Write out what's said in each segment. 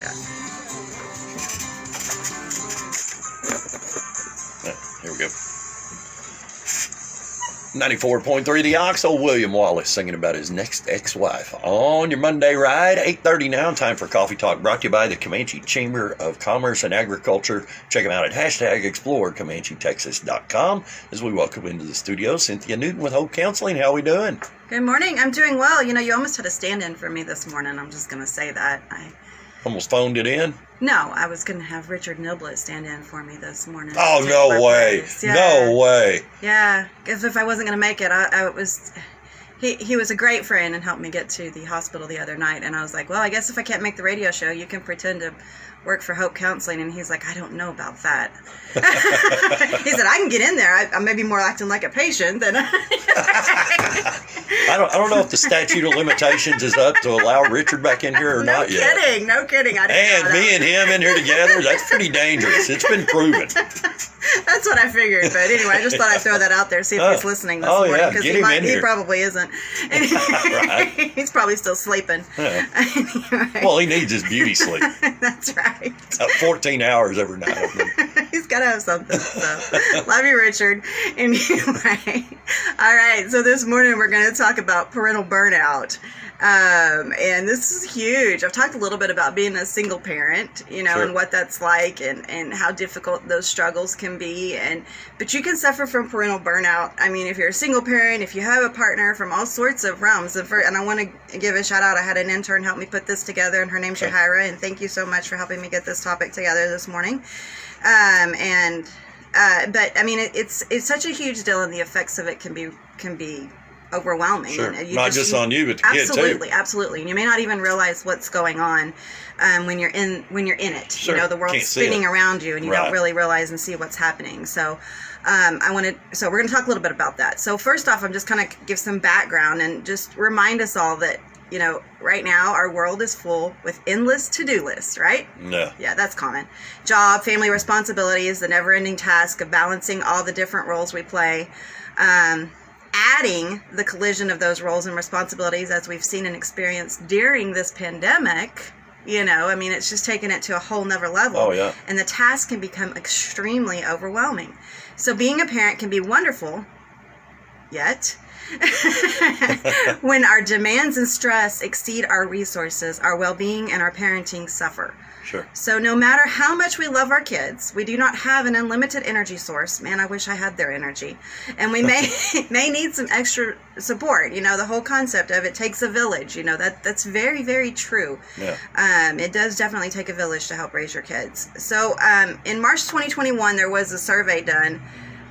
Yeah. Here we go. 94.3 The Ox, old William Wallace singing about his next ex-wife. On your Monday ride, 8:30 now, time for Coffee Talk, brought to you by the Comanche Chamber of Commerce and Agriculture. Check them out at #ExploreComancheTexas.com as we welcome into the studio Cynthia Newton with Hope Counseling. How are we doing? Good morning. I'm doing well. You know, you almost had a stand-in for me this morning. I'm just going to say that. Almost phoned it in? No, I was going to have Richard Niblett stand in for me this morning. Oh, no way. Yeah. No way. Yeah, because if I wasn't going to make it, he was a great friend and helped me get to the hospital the other night. And I was like, well, I guess if I can't make the radio show, you can pretend to work for Hope Counseling. And he's like, I don't know about that. He said, I can get in there. I may be more acting like a patient than I don't know if the statute of limitations is up to allow Richard back in here or not yet. No kidding. And me and him in here together, that's pretty dangerous. It's been proven. That's what I figured. But anyway, I just thought I'd throw that out there, see if he's listening this morning. Yeah, because he probably isn't. Right. He's probably still sleeping. Yeah. Anyway. Well, he needs his beauty sleep. That's right. 14 hours every night. He's got to have something. So. Love you, Richard. Anyway. All right. So this morning we're going to talk about parental burnout. And this is huge. I've talked a little bit about being a single parent, Sure. and what that's like and how difficult those struggles can be. But you can suffer from parental burnout. I mean, if you're a single parent, if you have a partner, from all sorts of realms. And I want to give a shout out. I had an intern help me put this together, and her name's Shahira, and thank you so much for helping me get this topic together this morning. But I mean, it's such a huge deal, and the effects of it can be overwhelming. Sure. And Not just on you, but the kid too. Absolutely. And you may not even realize what's going on when you're in it. Sure. The world's spinning around you, and you don't really realize and see what's happening. So we're going to talk a little bit about that. So first off, I'm just kind of give some background and just remind us all that right now our world is full with endless to-do lists, right? Yeah, that's common. Job, family responsibilities, the never-ending task of balancing all the different roles we play. Adding the collision of those roles and responsibilities, as we've seen and experienced during this pandemic, it's just taken it to a whole nother level. Oh, yeah. And the task can become extremely overwhelming. So being a parent can be wonderful, yet when our demands and stress exceed our resources, our well-being and our parenting suffer. Sure. So no matter how much we love our kids, we do not have an unlimited energy source. Man, I wish I had their energy. And we may need some extra support. The whole concept of it takes a village. That's very, very true. Yeah. It does definitely take a village to help raise your kids. So in March 2021, there was a survey done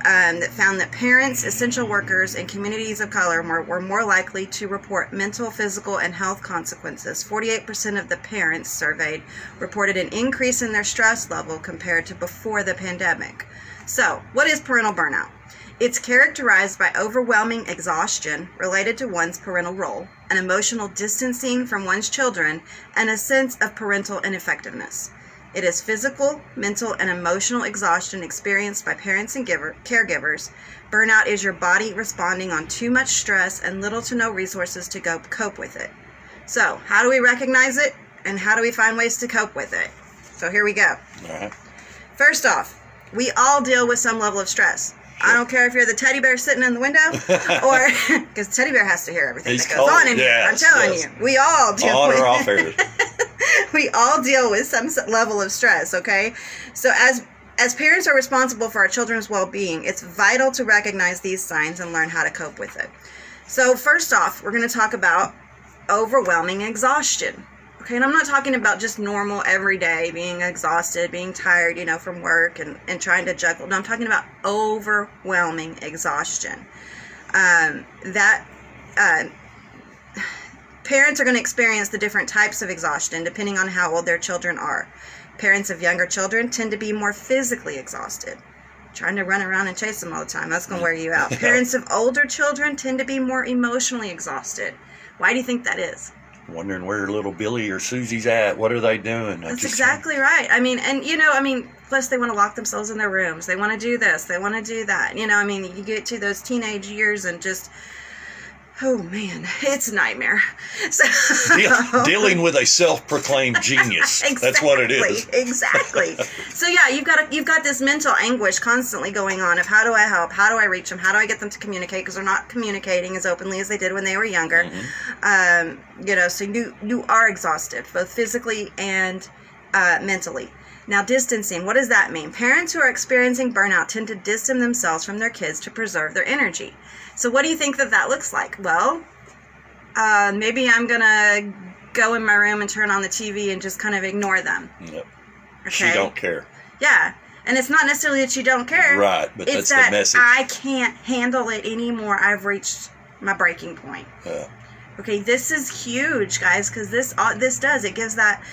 that found that parents, essential workers, and communities of color were more likely to report mental, physical, and health consequences. 48% of the parents surveyed reported an increase in their stress level compared to before the pandemic. So, what is parental burnout? It's characterized by overwhelming exhaustion related to one's parental role, an emotional distancing from one's children, and a sense of parental ineffectiveness. It is physical, mental, and emotional exhaustion experienced by parents and caregivers. Burnout is your body responding on too much stress and little to no resources to cope with it. So, how do we recognize it, and how do we find ways to cope with it? So here we go. All right. First off, we all deal with some level of stress. Sure. I don't care if you're the teddy bear sitting in the window, or because teddy bear has to hear everything that goes on in here. I'm telling you, we all deal with off air. We all deal with some level of stress, okay? So as parents are responsible for our children's well-being, it's vital to recognize these signs and learn how to cope with it. So first off, we're going to talk about overwhelming exhaustion. Okay, and I'm not talking about just normal everyday being exhausted, being tired, from work and trying to juggle. No, I'm talking about overwhelming exhaustion. Parents are going to experience the different types of exhaustion depending on how old their children are. Parents of younger children tend to be more physically exhausted. Trying to run around and chase them all the time, that's going to wear you out. Parents of older children tend to be more emotionally exhausted. Why do you think that is? Wondering where little Billy or Susie's at. What are they doing? That's exactly right. Plus they want to lock themselves in their rooms. They want to do this. They want to do that. You get to those teenage years and just Oh man, it's a nightmare. So, Dealing with a self-proclaimed genius. Exactly, that's what it is. Exactly. So yeah, you've got this mental anguish constantly going on of how do I help? How do I reach them? How do I get them to communicate? Because they're not communicating as openly as they did when they were younger. So you are exhausted, both physically and mentally. Now, distancing, what does that mean? Parents who are experiencing burnout tend to distance themselves from their kids to preserve their energy. So what do you think that looks like? Well, maybe I'm going to go in my room and turn on the TV and just kind of ignore them. Yep. Okay? She don't care. Yeah. And it's not necessarily that you don't care. Right, but it's that's the message. I can't handle it anymore. I've reached my breaking point. Okay, this is huge, guys, because this does. It gives that,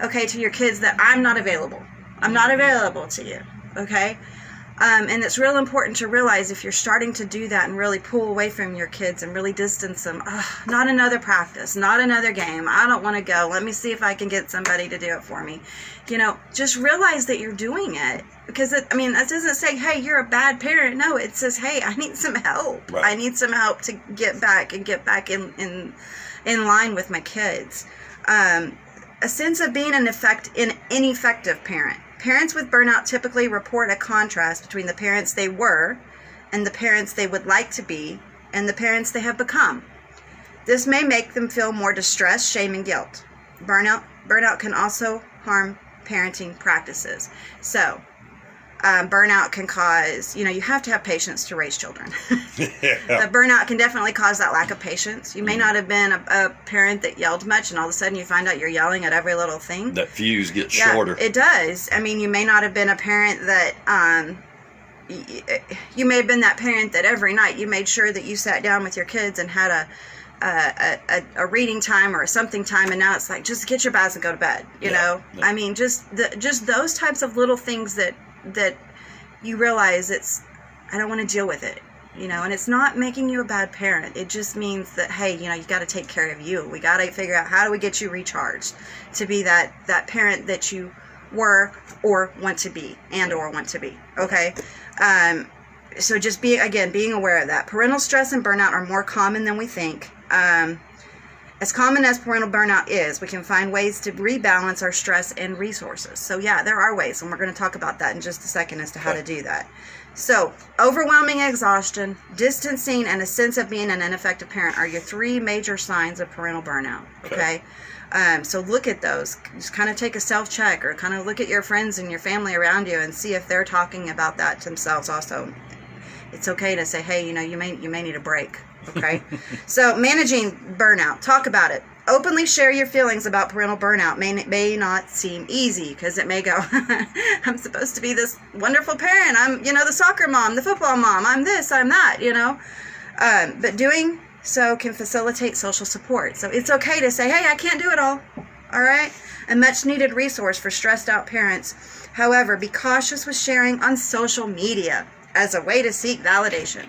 to your kids that I'm not available. I'm not available to you, okay? And it's real important to realize if you're starting to do that and really pull away from your kids and really distance them, not another practice, not another game. I don't want to go. Let me see if I can get somebody to do it for me. Just realize that you're doing it. Because, that doesn't say, hey, you're a bad parent. No, it says, hey, I need some help. Right. I need some help to get back in line with my kids. A sense of being an ineffective parent. Parents with burnout typically report a contrast between the parents they were and the parents they would like to be and the parents they have become. This may make them feel more distress, shame, and guilt. Burnout can also harm parenting practices. So, burnout can cause, you have to have patience to raise children. The burnout can definitely cause that lack of patience. You may not have been a parent that yelled much, and all of a sudden you find out you're yelling at every little thing. That fuse gets shorter. It does. You may not have been a parent that, you may have been that parent that every night you made sure that you sat down with your kids and had a reading time or a something time, and now it's like, just get your baths and go to bed, you know? Yeah. Just those types of little things that you realize I don't want to deal with it, and it's not making you a bad parent. It just means that, hey, you got to take care of you. We got to figure out how do we get you recharged to be that parent that you were or want to be or want to be. Okay. So just being aware of that. Parental stress and burnout are more common than we think. As common as parental burnout is, we can find ways to rebalance our stress and resources. So yeah, there are ways, and we're going to talk about that in just a second as to how to do that. So, overwhelming exhaustion, distancing, and a sense of being an ineffective parent are your three major signs of parental burnout, okay? So look at those. Just kind of take a self-check, or kind of look at your friends and your family around you and see if they're talking about that themselves also. It's okay to say, hey, you may need a break. Okay. So managing burnout, talk about it. Openly share your feelings about parental burnout. May not seem easy because it may go, I'm supposed to be this wonderful parent. I'm, the soccer mom, the football mom. I'm this, I'm that, but doing so can facilitate social support. So it's okay to say, hey, I can't do it all. All right. A much needed resource for stressed out parents. However, be cautious with sharing on social media as a way to seek validation.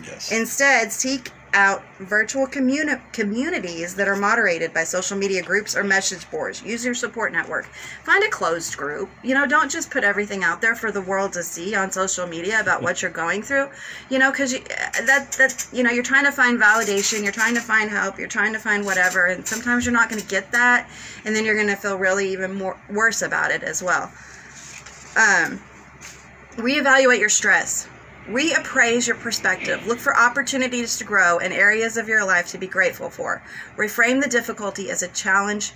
Yes. Instead, seek out virtual communities that are moderated by social media groups or message boards. Use your support network. Find a closed group. Don't just put everything out there for the world to see on social media about what you're going through. Because you're trying to find validation, you're trying to find help, you're trying to find whatever, and sometimes you're not going to get that, and then you're going to feel really even worse about it as well. Reevaluate your stress. Reappraise your perspective. Look for opportunities to grow and areas of your life to be grateful for. Reframe the difficulty as a challenge,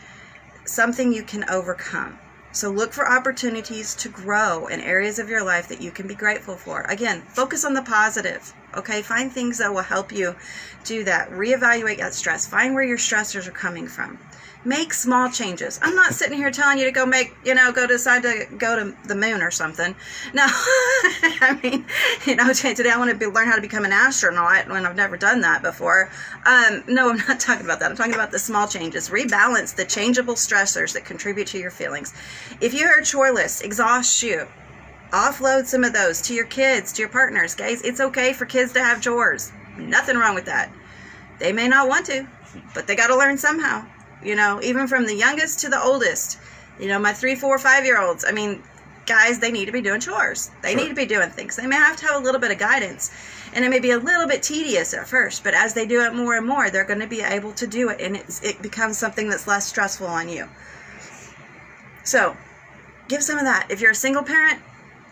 something you can overcome. So look for opportunities to grow in areas of your life that you can be grateful for. Again, focus on the positive. Okay, find things that will help you do that. Reevaluate that stress. Find where your stressors are coming from. Make small changes. I'm not sitting here telling you to go decide to go to the moon or something. No, today I want to learn how to become an astronaut when I've never done that before. No, I'm not talking about that. I'm talking about the small changes. Rebalance the changeable stressors that contribute to your feelings. If your chore list exhausts you, offload some of those to your kids, to your partners. Guys, it's okay for kids to have chores. Nothing wrong with that. They may not want to, but they got to learn somehow. Even from the youngest to the oldest, my 3, 4, 5-year-olds, guys, they need to be doing chores. They need to be doing things. They may have to have a little bit of guidance. And it may be a little bit tedious at first, but as they do it more and more, they're going to be able to do it, and it becomes something that's less stressful on you. So, give some of that. If you're a single parent,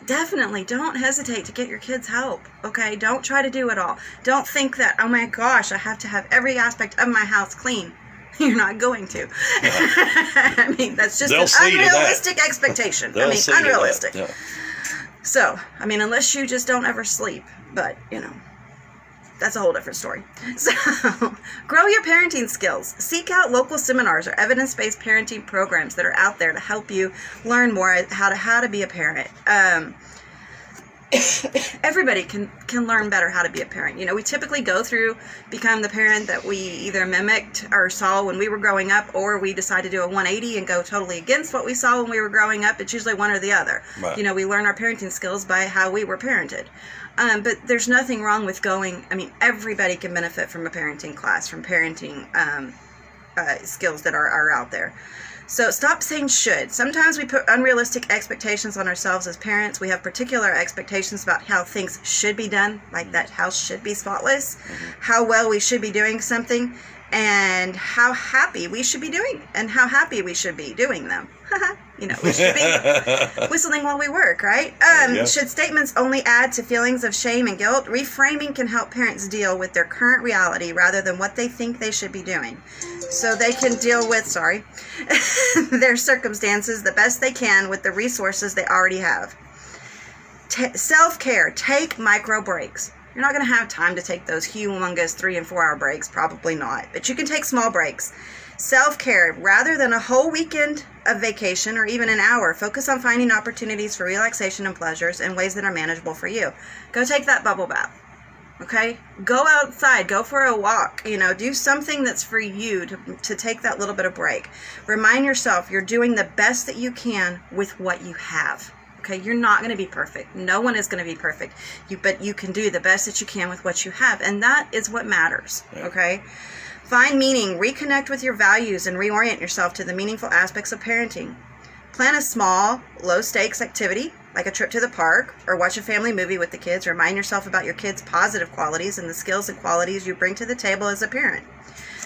definitely don't hesitate to get your kids help, okay? Don't try to do it all. Don't think that, oh my gosh, I have to have every aspect of my house clean. You're not going to. I mean, that's just an unrealistic expectation. I mean, unrealistic. Yeah. So, I mean, unless you just don't ever sleep, but, you know, that's a whole different story. So, grow your parenting skills. Seek out local seminars or evidence-based parenting programs that are out there to help you learn more how to be a parent. Everybody can learn better how to be a parent. You know, we typically go through, become the parent that we either mimicked or saw when we were growing up, or we decide to do a 180 and go totally against what we saw when we were growing up. It's usually one or the other. Right. You know, we learn our parenting skills by how we were parented. But there's nothing wrong with going, I mean, everybody can benefit from a parenting class, from parenting skills that are out there. So stop saying should. Sometimes we put unrealistic expectations on ourselves as parents. We have particular expectations about how things should be done, like that house should be spotless, how well we should be doing something, and how happy we should be doing, and how happy we should be doing them. You know, we should be whistling while we work, right? Should statements only add to feelings of shame and guilt? Reframing can help parents deal with their current reality rather than what they think they should be doing. So they can deal with, their circumstances the best they can with the resources they already have. Self-care. Take micro breaks. You're not going to have time to take those humongous 3 and 4 hour breaks. Probably not. But you can take small breaks. Self-care. Rather than a whole weekend of vacation or even an hour, focus on finding opportunities for relaxation and pleasures in ways that are manageable for you. Go take that bubble bath. Okay? Go outside. Go for a walk. You know, do something that's for you to take that little bit of break. Remind yourself you're doing the best that you can with what you have. Okay, you're not going to be perfect. No one is going to be perfect. But you can do the best that you can with what you have, and that is what matters. Okay? Find meaning, reconnect with your values, and reorient yourself to the meaningful aspects of parenting. Plan a small, low-stakes activity, like a trip to the park, or watch a family movie with the kids. Remind yourself about your kids' positive qualities and the skills and qualities you bring to the table as a parent.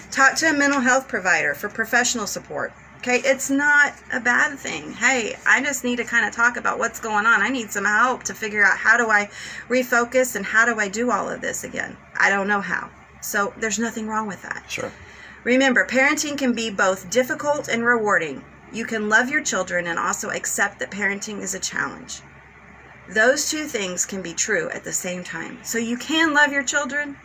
Talk to a mental health provider for professional support. Okay, it's not a bad thing. Hey, I just need to kind of talk about what's going on. I need some help to figure out how do I refocus and how do I do all of this again. I don't know how. So there's nothing wrong with that. Sure. Remember, parenting can be both difficult and rewarding. You can love your children and also accept that parenting is a challenge. Those two things can be true at the same time. So you can love your children,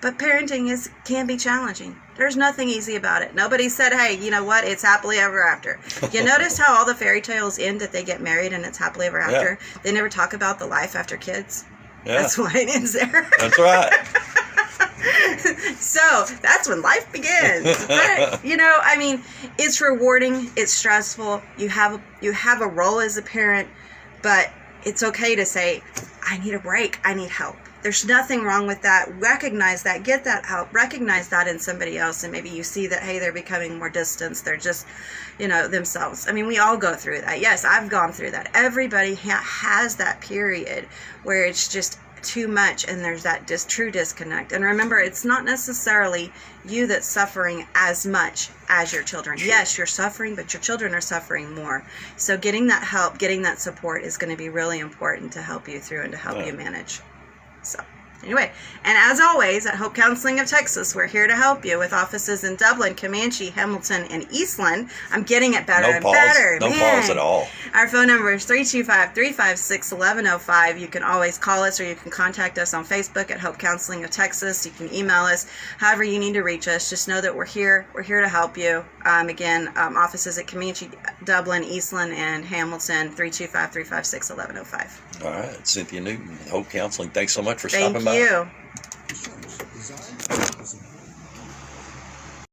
but parenting can be challenging. There's nothing easy about it. Nobody said, hey, you know what? It's happily ever after. You notice how all the fairy tales end that they get married and it's happily ever after? Yeah. They never talk about the life after kids. Yeah. That's why it ends there. That's right. So that's when life begins. But, you know, I mean, it's rewarding. It's stressful. You have a role as a parent, but it's okay to say, I need a break. I need help. There's nothing wrong with that. Recognize that. Get that help. Recognize that in somebody else. And maybe you see that, hey, they're becoming more distant. They're just, you know, themselves. I mean, we all go through that. Yes, I've gone through that. Everybody has that period where it's just too much and there's that true disconnect. And remember, it's not necessarily you that's suffering as much as your children. Yes, you're suffering, but your children are suffering more. So getting that help, getting that support is going to be really important to help you through and to help you manage. So, anyway, and as always, at Hope Counseling of Texas, we're here to help you with offices in Dublin, Comanche, Hamilton, and Eastland. I'm getting it better and better. No pause at all. Our phone number is 325-356-1105. You can always call us or you can contact us on Facebook at Hope Counseling of Texas. You can email us. However you need to reach us, just know that we're here. We're here to help you. Again, offices at Comanche, Dublin, Eastland, and Hamilton, 325-356-1105. All right. Cynthia Newton, Hope Counseling. Thanks so much for stopping by. Thank you.